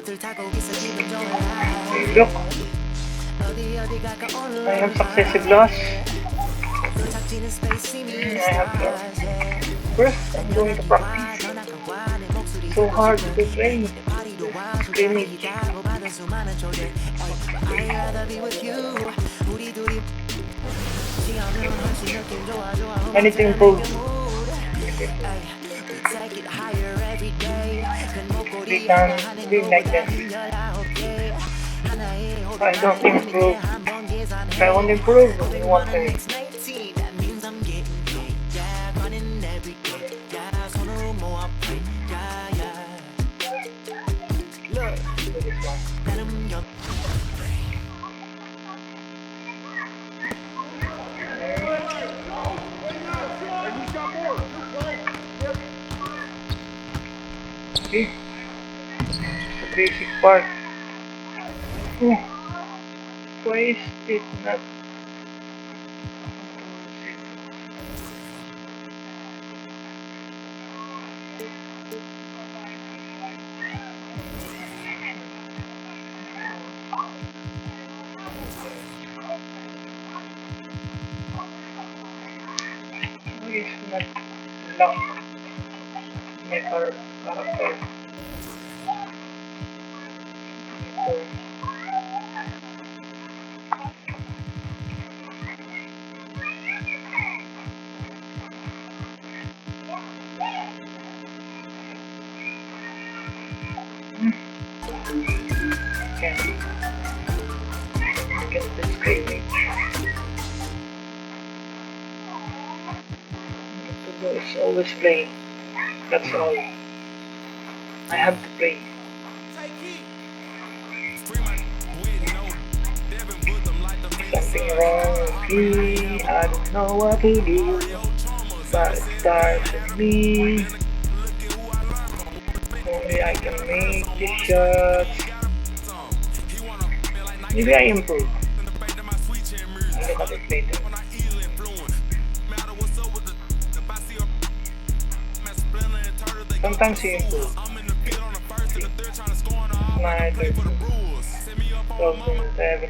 look, I have successive loss. I have lost. First, I'm going to practice so hard to train scrimmage. I need to improve. We can win like this. If I don't improve, if I won't improve, we want to win. Okay, the basic part. Why is it not? Why is not locked my character? Get this scrimmage. It's always playing. That's all. I have to play. Something wrong with me. I don't know what to do. But it starts with me. Only I can make the shots. Maybe I improve. I'll look at it later. Sometimes you improve. 9, 13, 12, 7,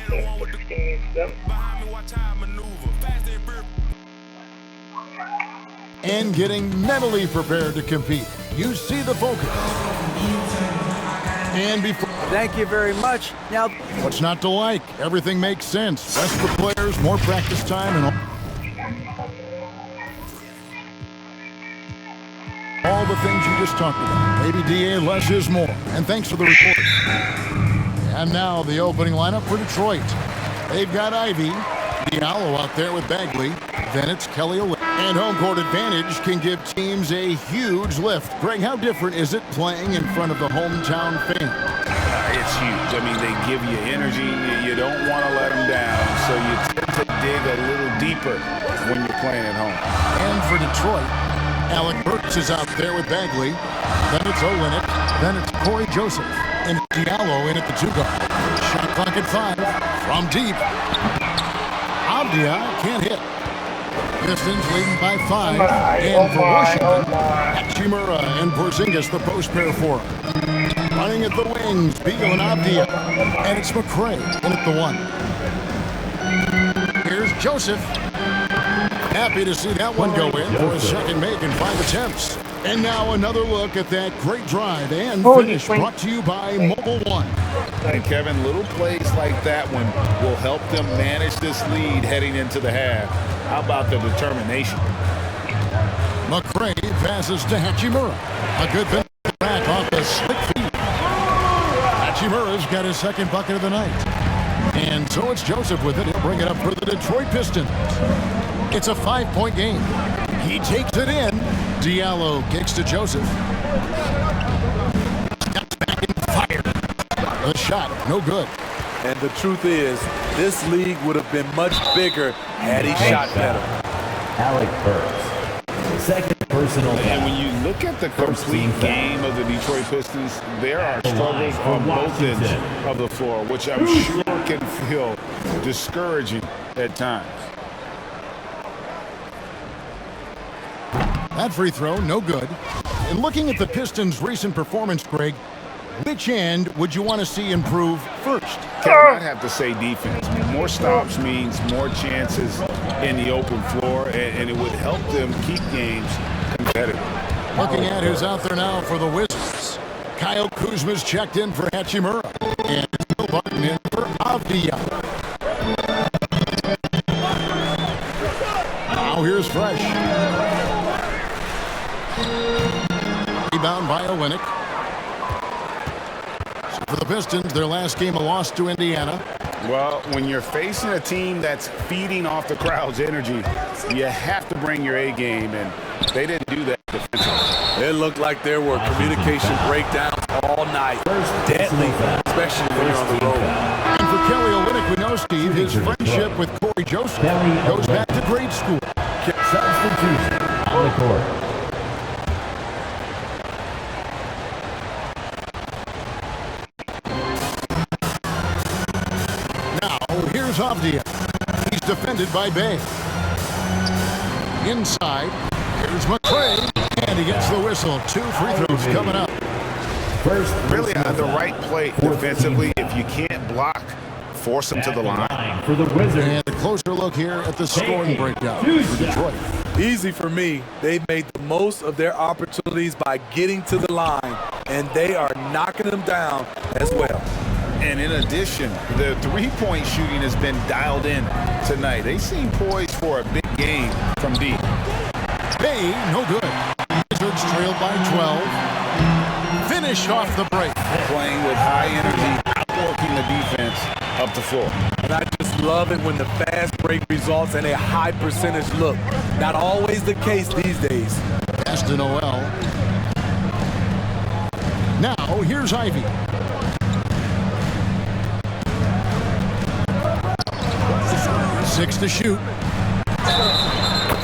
12, 15 minutes left. And getting mentally prepared to compete. You see the focus. And before... Thank you very much. Now, what's not to like? Everything makes sense. Less for players, more practice time, and all the things you just talked about. Maybe DA, less is more. And thanks for the report. And now the opening lineup for Detroit. They've got Ivy, Diallo out there with Bagley. Then it's Kelly. And home court advantage can give teams a huge lift. Greg, how different is it playing in front of the hometown fans? It's huge. I mean, they give you energy. You don't want to let them down, so you tend to dig a little deeper when you're playing at home. And for Detroit, Alec Burks is out there with Bagley. Then it's Olenek. Then it's Corey Joseph. And Diallo in at the 2-guard. Shot clock at 5. From deep. Abdia can't hit. Pistons leading by 5. And for Washington, Hachimura and Porzingis the post pair for him. Running at the wings, Beal and Abdia. And it's McCray in at the 1. Here's Joseph. Happy to see that one go in for a second make in 5 attempts. And now another look at that great drive and finish brought to you by Mobile One. And Kevin, little plays like that one will help them manage this lead heading into the half. How about the determination? McCray passes to Hachimura. A good finish back off the slick feet. Hachimura's got his second bucket of the night. And so it's Joseph with it. He'll bring it up for the Detroit Pistons. It's a 5-point game. He takes it in. Diallo kicks to Joseph. Steps back and fires. The shot, no good. And the truth is, this league would have been much bigger had he shot better. Alec Burks. Second personal foul. And when you look at the complete game of the Detroit Pistons, there are struggles on both ends of the floor, which I'm sure can feel discouraging at times. That free throw, no good. And looking at the Pistons' recent performance, Greg, which end would you want to see improve first? Kevin, I'd have to say defense. More stops means more chances in the open floor, and it would help them keep games competitive. Looking at who's out there now for the Wizards. Kyle Kuzma's checked in for Hachimura. And Bill Barton in for Avdia. Now here's Fresh. Rebound by Olynyk. So for the Pistons, their last game a loss to Indiana. Well, when you're facing a team that's feeding off the crowd's energy, you have to bring your A game, and they didn't do that defensively. It looked like there were communication breakdowns all night. Deadly, especially when you're on the road. And for Kelly Olynyk, we know, Steve, his friendship with Corey Joseph goes back to grade school. Substitution on the court. Now, here's Avdia. He's defended by Bay. Inside, here's McCray, and he gets the whistle. 2 free throws coming up. First, Really on the right play defensively. If you can't block, force them to the line. for the Wizards. And a closer look here at the scoring breakdown for Detroit. Easy for me. They made the most of their opportunities by getting to the line, and they are knocking them down as well. And in addition, the three-point shooting has been dialed in tonight. They seem poised for a big game from deep. Bay, no good. Wizards trailed by 12. Finish off the break. Playing with high energy, outworking the defense up the floor. And I just love it when the fast break results in a high percentage look. Not always the case these days. Pass to Noel. Now, here's Ivy. Six to shoot.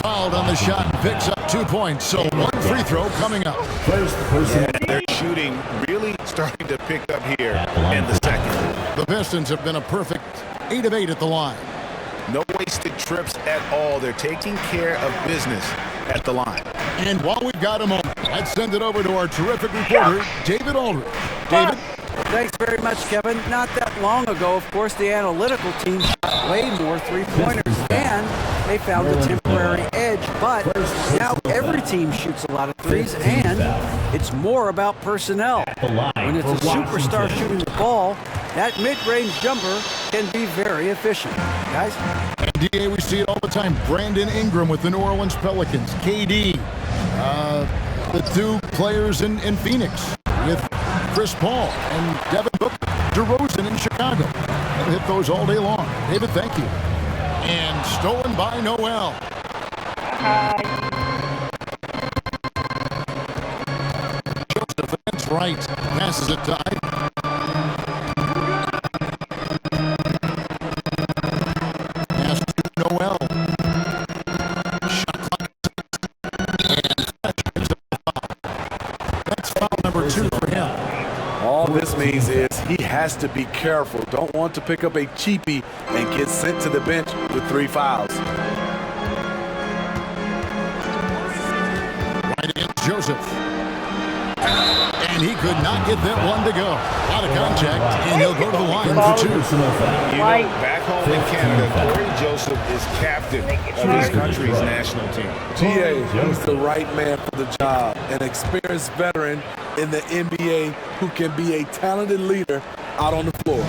Fouled on the shot and picks up 2 points. So 1 free throw coming up. First person. Their shooting really starting to pick up here in the second. The Pistons have been a perfect 8 of 8 at the line. No wasted trips at all. They're taking care of business at the line. And while we've got a moment, let's send it over to our terrific reporter, David Aldridge. David? Thanks very much, Kevin. Not that long ago, of course, the analytical team shot way more three-pointers, and they found a temporary edge. But now every team shoots a lot of threes, and it's more about personnel. When it's a superstar shooting the ball, that mid-range jumper can be very efficient. Guys? And DA, we see it all the time. Brandon Ingram with the New Orleans Pelicans. KD, the 2 players in Phoenix with Chris Paul and Devin Booker. DeRozan in Chicago. I'll hit those all day long. David, thank you. And stolen by Noel. Joseph against right. Passes it to Ivy. Pass to Noel. Shot clock. And Fresh picks up the foul. That's foul number 2 for him. All this means is he has to be careful. Don't want to pick up a cheapie and get sent to the bench with 3 fouls. Right against Joseph. And he could not get that one to go. Out of contact, and he'll go to the line for 2. You know, back home in Canada, Corey Joseph is captain of his country's national team. GA, he's the right man for the job. An experienced veteran in the NBA who can be a talented leader out on the floor.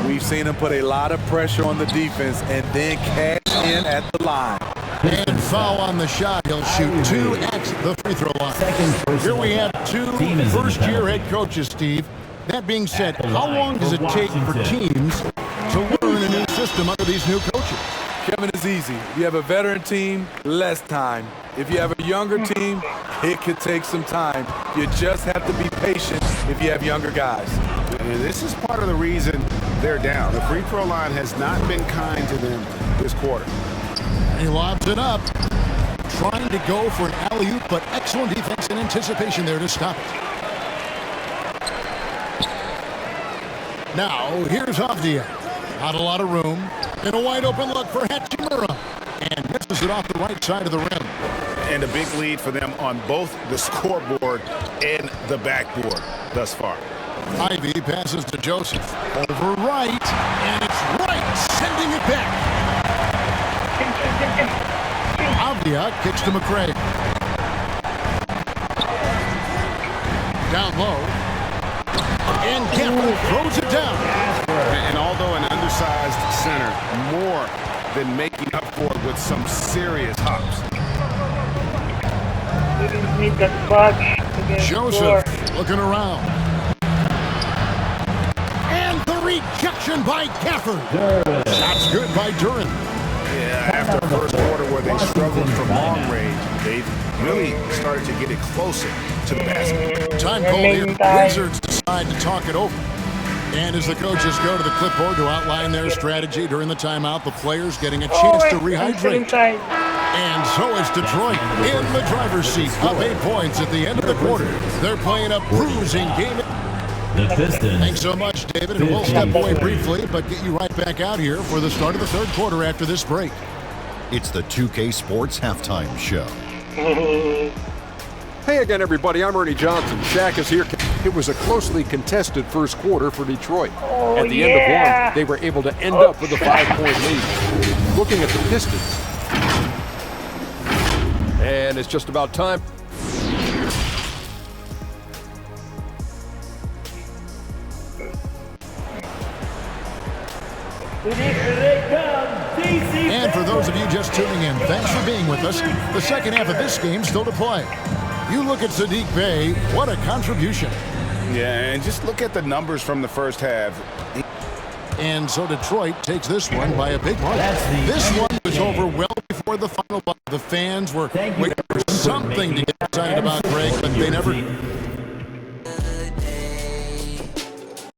We've seen him put a lot of pressure on the defense and then cash in at the line. And foul on the shot. He'll shoot 2 at the free throw line. Here we have 2 first-year head coaches, Steve. That being said, how long does it take for teams to learn a new system under these new coaches? Kevin, is easy. If you have a veteran team, less time. If you have a younger team, it could take some time. You just have to be patient if you have younger guys. And this is part of the reason they're down. The free throw line has not been kind to them this quarter. He lobs it up, trying to go for an alley-oop, but excellent defense and anticipation there to stop it. Now, here's Avdia. Not a lot of room. And a wide-open look for Hachimura. And misses it off the right side of the rim. And a big lead for them on both the scoreboard and the backboard thus far. Ivy passes to Joseph. Over right, and it's right, sending it back. Avdia kicks to McCray. Down low. And Campbell throws it down. And although an undersized center, more than making up for it with some serious hops. We didn't need that much. Joseph looking around. And the rejection by Gafford. Shots good by Duran. Yeah, after the first quarter where they struggled from long range, they've really started to get it closer to the basket. Time called here. Wizards decide to talk it over. And as the coaches go to the clipboard to outline their strategy during the timeout, the players getting a chance to rehydrate. And so is Detroit in the driver's seat, up 8 points at the end of the quarter. They're playing a bruising game. The Pistons. Thanks so much, David. And we'll step away briefly, but get you right back out here for the start of the third quarter after this break. It's the 2K Sports Halftime Show. Hey again, everybody. I'm Ernie Johnson. Shaq is here. It was a closely contested first quarter for Detroit. At the end of one, they were able to end up with a 5-point lead. Looking at the Pistons. And it's just about time. And for those of you just tuning in, thanks for being with us. The second half of this game still to play. You look at Saddiq Bey, what a contribution. Yeah, and just look at the numbers from the first half. And so Detroit takes this one by a big margin. This one was over well before the final buzzer. The fans were waiting for something to get excited about, Greg, but they never